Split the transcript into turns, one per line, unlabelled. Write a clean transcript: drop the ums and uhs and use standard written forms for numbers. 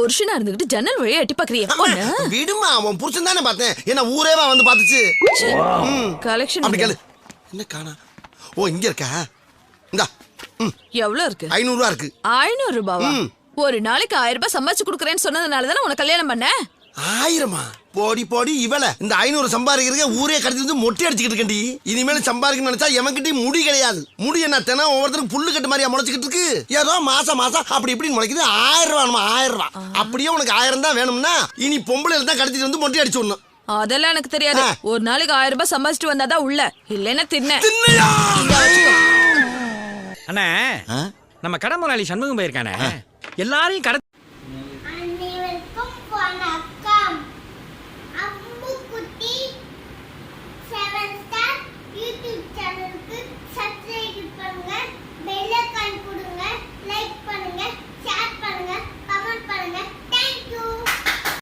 புருஷனா இருந்துகிட்டு ஜன்னல் வழியா எட்டி பாக்குறியா?
விடுமா, அவன் புருஷன் தானே பார்த்தேன். என்ன ஊரேவா வந்து பாத்துச்சு?
கலெக்ஷன்
அப்படி கேளு. என்ன காணா? ஓ, இங்க இருக்கா? இந்தா.
எவ்வளவு இருக்கு?
500 ரூபா இருக்கு.
500 ரூபாவா? ஒரு நாளைக்கு 1000 ரூபாய் சம்பாதிச்சு குடுக்கறேன்னு சொன்னதுனால தானே உனக்கு கல்யாணம் பண்ண.
1000மா? போடி போடி இவள. இந்த 500 சம்பாதிக்கிறதுக்கு ஊரே கடத்தி வந்து மொட்டை அடிச்சுக்கிட்டு இருக்கண்டி. இனிமேல சம்பாதிக்கணும்னு நினைச்சா எவன்கிட்டயும் முடி கிடையாது. முடி என்ன தினம் ஒவ்வொருத்தருக்கு புல்லு கட்டு மாதிரியா முளைச்சுக்கிட்டு இருக்கு. ஏதோ மாசம் அப்படி இப்படின்னு முளைக்குது. 1000 ரூபா, 1000 ரூபா. அப்படியே உனக்கு 1000 தான் வேணும்னா இனி பொம்பளையில தான் கடத்திட்டு வந்து மொட்டை அடிச்சு விடணும்.
அதெல்லாம் எனக்கு தெரியாது. ஒரு நாளைக்கு 1000 ரூபாய் சம்பாதிச்சுட்டு வந்தாதான் உள்ள, இல்லைன்னா
தின்னையா?
அண்ணா, நம்ம கடை முதலாளி சண்முகம் போயிருக்கானே, எல்லாரையும் கடை